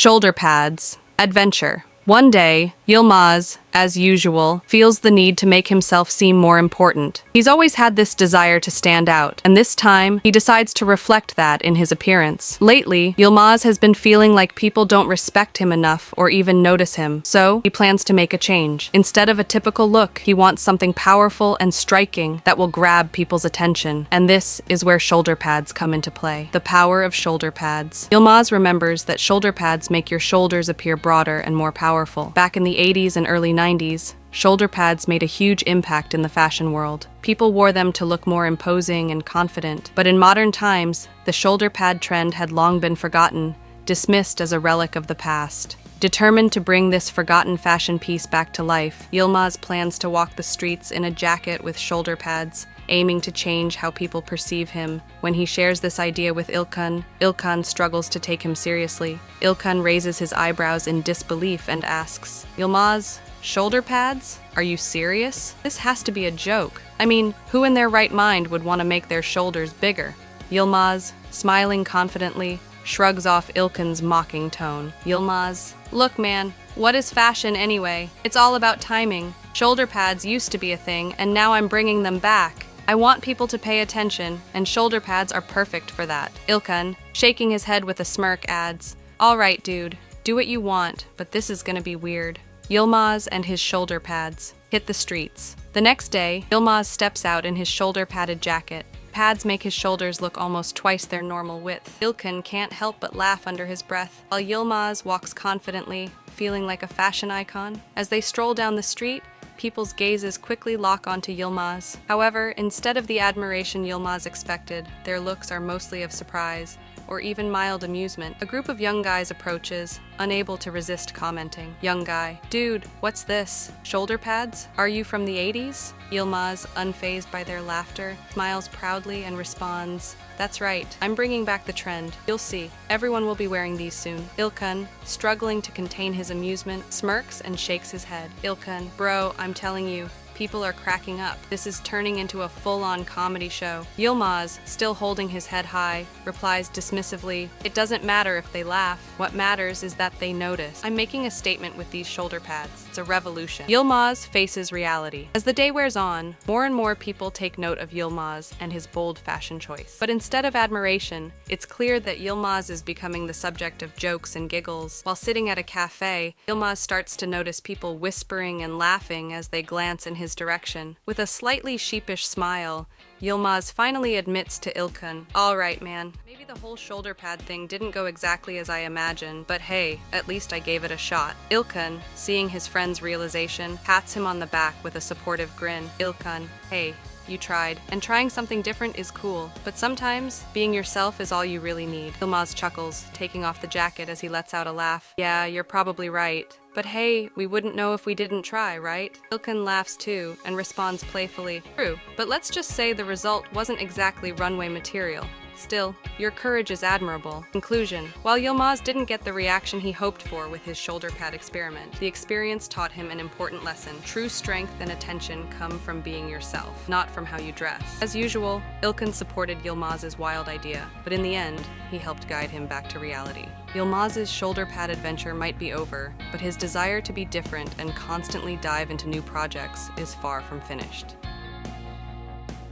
Shoulder pads. Adventure. One day, Yilmaz, as usual, feels the need to make himself seem more important. He's always had this desire to stand out, and this time, he decides to reflect that in his appearance. Lately, Yilmaz has been feeling like people don't respect him enough or even notice him, so he plans to make a change. Instead of a typical look, he wants something powerful and striking that will grab people's attention, and this is where shoulder pads come into play. The power of shoulder pads. Yilmaz remembers that shoulder pads make your shoulders appear broader and more powerful. Back in the 80s and early 90s, shoulder pads made a huge impact in the fashion world. People wore them to look more imposing and confident. But in modern times, the shoulder pad trend had long been forgotten, dismissed as a relic of the past. Determined to bring this forgotten fashion piece back to life, Yilmaz plans to walk the streets in a jacket with shoulder pads, aiming to change how people perceive him. When he shares this idea with Ilkan struggles to take him seriously. Ilkan raises his eyebrows in disbelief and asks, "Yilmaz, shoulder pads? Are you serious? This has to be a joke. I mean, who in their right mind would want to make their shoulders bigger?" Yilmaz, smiling confidently, shrugs off Ilkan's mocking tone. Yilmaz, "Look, man, what is fashion anyway? It's all about timing. Shoulder pads used to be a thing, and now I'm bringing them back. I want people to pay attention, and shoulder pads are perfect for that." Ilkan, shaking his head with a smirk, adds, "All right, dude, do what you want, but this is gonna be weird." Yilmaz and his shoulder pads hit the streets. The next day, Yilmaz steps out in his shoulder-padded jacket. Pads make his shoulders look almost twice their normal width. Ilkan can't help but laugh under his breath, while Yilmaz walks confidently, feeling like a fashion icon. As they stroll down the street, people's gazes quickly lock onto Yilmaz. However, instead of the admiration Yilmaz expected, their looks are mostly of surprise, or even mild amusement. A group of young guys approaches, unable to resist commenting. Young guy, "Dude, what's this? Shoulder pads? Are you from the 80s? Yilmaz, unfazed by their laughter, smiles proudly and responds, "That's right, I'm bringing back the trend. You'll see, everyone will be wearing these soon." Ilkan, struggling to contain his amusement, smirks and shakes his head. Ilkan, "Bro, I'm telling you, people are cracking up. This is turning into a full-on comedy show." Yilmaz, still holding his head high, replies dismissively, "It doesn't matter if they laugh. What matters is that they notice. I'm making a statement with these shoulder pads. It's a revolution." Yilmaz faces reality. As the day wears on, more and more people take note of Yilmaz and his bold fashion choice. But instead of admiration, it's clear that Yilmaz is becoming the subject of jokes and giggles. While sitting at a cafe, Yilmaz starts to notice people whispering and laughing as they glance in his direction. With a slightly sheepish smile, Yilmaz finally admits to Ilkan, "All right, man, maybe the whole shoulder pad thing didn't go exactly as I imagined, but hey, at least I gave it a shot." Ilkan, seeing his friend's realization, pats him on the back with a supportive grin. Ilkan, "Hey, you tried, and trying something different is cool, but sometimes being yourself is all you really need." Yilmaz chuckles, taking off the jacket as he lets out a laugh. "Yeah, you're probably right. But hey, we wouldn't know if we didn't try, right?" Ilkan laughs too and responds playfully, "True, but let's just say the result wasn't exactly runway material. Still, your courage is admirable." Conclusion. While Yilmaz didn't get the reaction he hoped for with his shoulder pad experiment, the experience taught him an important lesson. True strength and attention come from being yourself, not from how you dress. As usual, Ilkan supported Yilmaz's wild idea, but in the end, he helped guide him back to reality. Yilmaz's shoulder pad adventure might be over, but his desire to be different and constantly dive into new projects is far from finished.